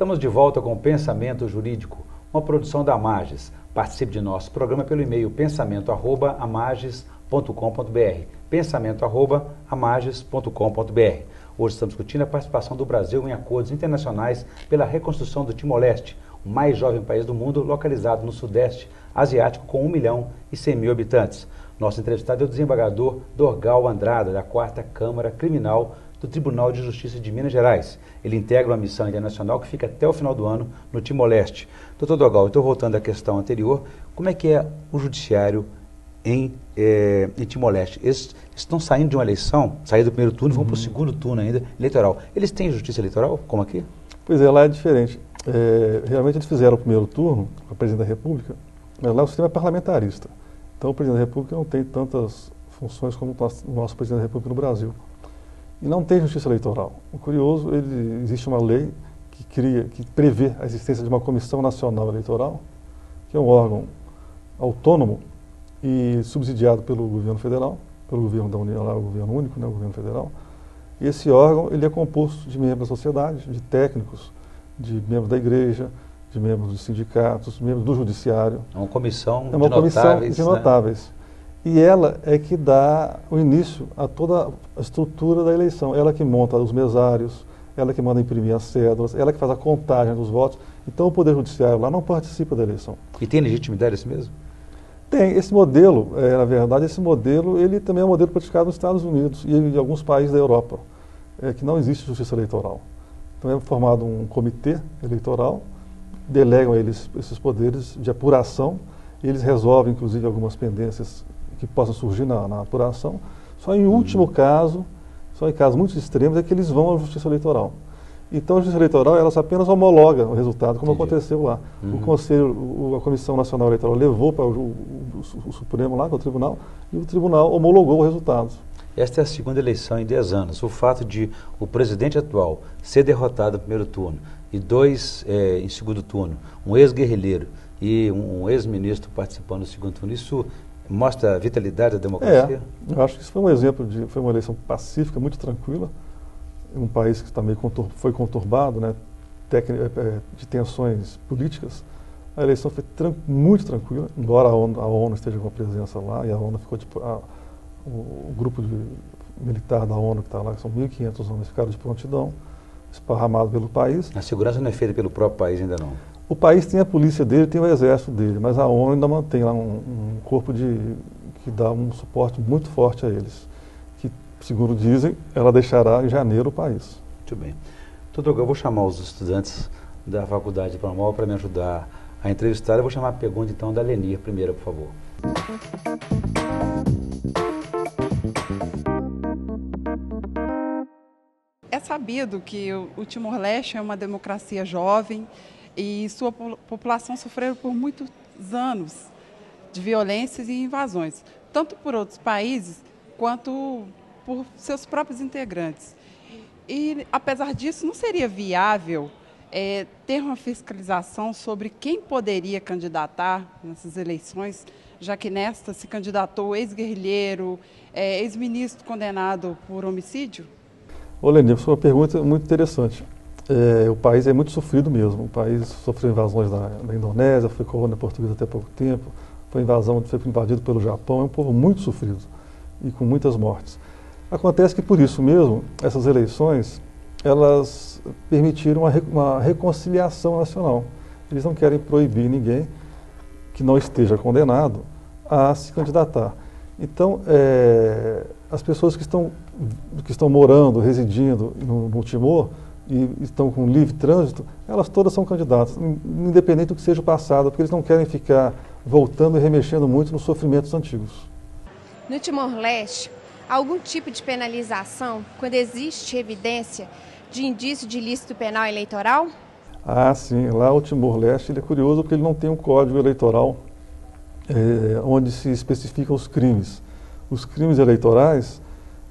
Estamos de volta com o Pensamento Jurídico, uma produção da Amages. Participe de nosso programa pelo e-mail pensamento@amages.com.br, pensamento@amages.com.br. Hoje estamos discutindo a participação do Brasil em acordos internacionais pela reconstrução do Timor-Leste, o mais jovem país do mundo, localizado no Sudeste Asiático com 1.100.000 habitantes. Nosso entrevistado é o desembargador Dorgal Andrada, da 4ª Câmara Criminal do Tribunal de Justiça de Minas Gerais. Ele integra uma missão internacional que fica até o final do ano no Timor-Leste. Doutor Dorgal, estou voltando à questão anterior. Como é que é o judiciário em Timor-Leste? Eles estão saindo de uma eleição, saíram do primeiro turno e vão para o segundo turno ainda, eleitoral. Eles têm justiça eleitoral, como aqui? Pois é, lá é diferente. Realmente eles fizeram o primeiro turno para o presidente da República, mas lá o sistema é parlamentarista. Então o presidente da República não tem tantas funções como o nosso presidente da República no Brasil. E não tem justiça eleitoral. O curioso, existe uma lei que prevê a existência de uma Comissão Nacional Eleitoral, que é um órgão autônomo e subsidiado pelo governo federal, pelo governo da União, lá, o governo único, né, o governo federal. E esse órgão ele é composto de membros da sociedade, de técnicos, de membros da igreja, de membros dos sindicatos, membros do judiciário. É uma comissão de notáveis. E ela é que dá o início a toda a estrutura da eleição. Ela que monta os mesários, ela que manda imprimir as cédulas, ela que faz a contagem dos votos. Então o Poder Judiciário lá não participa da eleição. E tem legitimidade esse mesmo? Tem. Esse modelo, na verdade, ele também é um modelo praticado nos Estados Unidos e em alguns países da Europa, que não existe justiça eleitoral. Então é formado um comitê eleitoral, delegam a eles esses poderes de apuração, e eles resolvem, inclusive, algumas pendências que possam surgir na apuração. Só em último caso, só em casos muito extremos, é que eles vão à justiça eleitoral. Então a justiça eleitoral, ela apenas homologa o resultado, como aconteceu lá. O Conselho, a Comissão Nacional Eleitoral levou para o Supremo lá, para o Tribunal, e o Tribunal homologou o resultado. Esta é a segunda eleição em 10 anos. O fato de o presidente atual ser derrotado no primeiro turno e dois em segundo turno, um ex-guerrilheiro e um ex-ministro participando do segundo turno, isso mostra a vitalidade da democracia? Eu acho que isso foi um exemplo foi uma eleição pacífica, muito tranquila, em um país que também foi conturbado, né, de tensões políticas. A eleição foi muito tranquila, embora a ONU esteja com a presença lá, e a ONU ficou o grupo militar da ONU que está lá, que são 1.500 homens, ficaram de prontidão, esparramados pelo país. A segurança não é feita pelo próprio país ainda não? O país tem a polícia dele, tem o exército dele, mas a ONU ainda mantém lá um corpo que dá um suporte muito forte a eles. Que, segundo dizem, ela deixará em janeiro o país. Muito bem. Doutor, eu vou chamar os estudantes da Faculdade para me ajudar a entrevistar. Eu vou chamar a pergunta, então, da Lenir, primeira, por favor. É sabido que o Timor-Leste é uma democracia jovem e sua população sofreu por muitos anos de violências e invasões, tanto por outros países quanto por seus próprios integrantes. E, apesar disso, não seria viável ter uma fiscalização sobre quem poderia candidatar nessas eleições, já que nesta se candidatou ex-guerrilheiro, ex-ministro condenado por homicídio? Ô, Lenir, foi uma pergunta muito interessante. O país é muito sofrido mesmo. O país sofreu invasões da Indonésia, foi colônia portuguesa até pouco tempo, foi invadido pelo Japão. É um povo muito sofrido e com muitas mortes. Acontece que, por isso mesmo, essas eleições, elas permitiram uma reconciliação nacional. Eles não querem proibir ninguém que não esteja condenado a se candidatar. Então, as pessoas que estão morando, residindo no Timor e estão com livre trânsito, elas todas são candidatas, independente do que seja o passado, porque eles não querem ficar voltando e remexendo muito nos sofrimentos antigos. No Timor-Leste, há algum tipo de penalização quando existe evidência de indício de ilícito penal eleitoral? Ah, sim. Lá o Timor-Leste ele é curioso porque ele não tem um código eleitoral onde se especificam os crimes. Os crimes eleitorais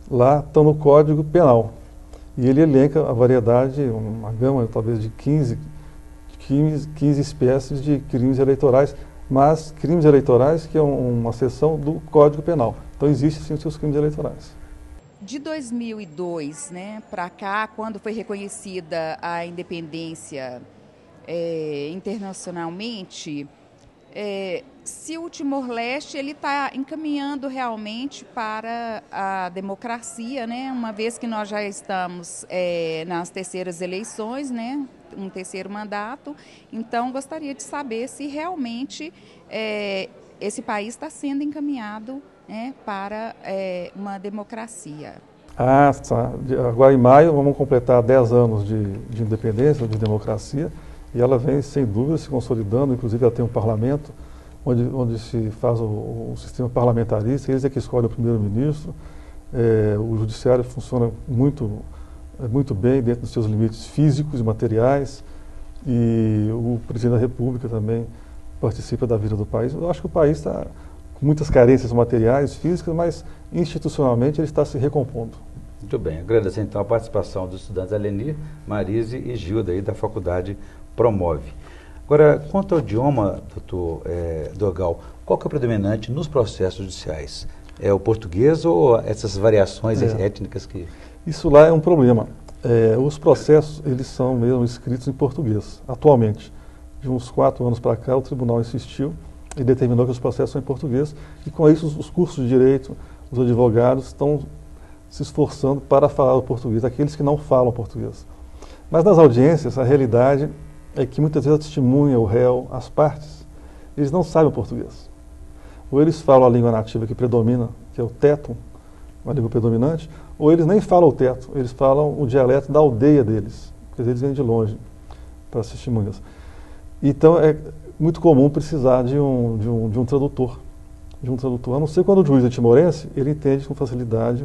lá estão no Código Penal. E ele elenca a variedade, uma gama talvez de 15 espécies de crimes eleitorais, mas crimes eleitorais que é uma seção do Código Penal. Então existem sim os seus crimes eleitorais. De 2002, né, para cá, quando foi reconhecida a independência internacionalmente, se o Timor-Leste ele está encaminhando realmente para a democracia, né? Uma vez que nós já estamos nas terceiras eleições, né? Um terceiro mandato, então gostaria de saber se realmente esse país está sendo encaminhado, né, para uma democracia. Ah, tá. Agora em maio vamos completar 10 anos de independência, de democracia, e ela vem sem dúvida se consolidando, inclusive ela tem um parlamento onde se faz o sistema parlamentarista, eles é que escolhem o primeiro-ministro, o judiciário funciona muito bem dentro dos seus limites físicos e materiais, e o presidente da República também participa da vida do país. Eu acho que o país está com muitas carências materiais, físicas, mas institucionalmente ele está se recompondo. Muito bem, agradecer então a participação dos estudantes Alenir, Marise e Gilda aí da Faculdade Promove. Agora, quanto ao idioma, doutor Dogal, qual que é o predominante nos processos judiciais? É o português ou essas variações étnicas que... Isso lá é um problema. Os processos, eles são mesmo escritos em português, atualmente. De uns 4 anos para cá, o tribunal insistiu e determinou que os processos são em português, e com isso os cursos de direito, os advogados estão se esforçando para falar o português, aqueles que não falam português. Mas nas audiências, a realidade é que muitas vezes a testemunha, o réu, as partes, eles não sabem o português. Ou eles falam a língua nativa que predomina, que é o teto, uma língua predominante, ou eles nem falam o teto, eles falam o dialeto da aldeia deles, porque eles vêm de longe para as testemunhas. Então é muito comum precisar de um tradutor, a não ser quando o juiz é timorense, ele entende com facilidade,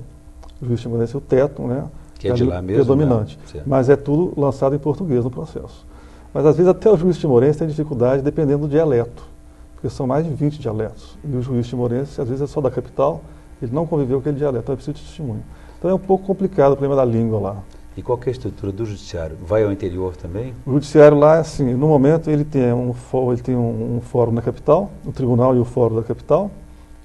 o juiz timorense o teto, né, que é de lá mesmo, predominante, né? Mas é tudo lançado em português no processo. Mas às vezes até o juiz timorense tem dificuldade dependendo do dialeto, porque são mais de 20 dialetos, e o juiz timorense às vezes é só da capital, ele não conviveu com aquele dialeto, então é preciso de testemunho. Então é um pouco complicado o problema da língua lá. E qual que é a estrutura do judiciário? Vai ao interior também? O judiciário lá, assim, no momento ele tem um fórum na capital, o tribunal e o fórum da capital,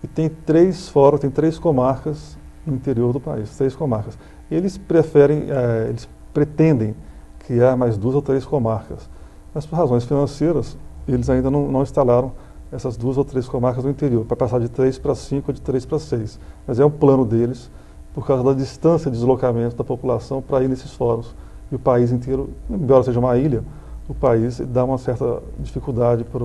e tem 3 fóruns, tem 3 comarcas no interior do país, 3 comarcas. Eles eles pretendem criar mais 2 ou 3 comarcas, mas por razões financeiras, eles ainda não instalaram essas 2 ou 3 comarcas no interior, para passar de 3 para 5 ou de 3 para 6. Mas é um plano deles, por causa da distância de deslocamento da população para ir nesses fóruns. E o país inteiro, embora seja uma ilha, o país dá uma certa dificuldade para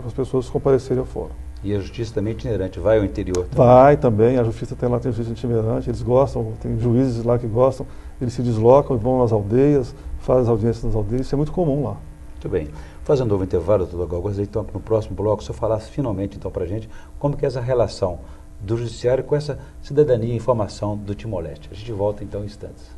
as pessoas comparecerem ao fórum. E a justiça também itinerante, vai ao interior também? Vai também, a justiça tem justiça itinerante, eles gostam, tem juízes lá que gostam, eles se deslocam, vão nas aldeias, fazem as audiências nas aldeias, isso é muito comum lá. Muito bem. Fazendo um novo intervalo, doutor Dogal, gostaria então que no próximo bloco o senhor falasse finalmente então para a gente como que é essa relação do judiciário com essa cidadania e informação do Timor-Leste. A gente volta então em instantes.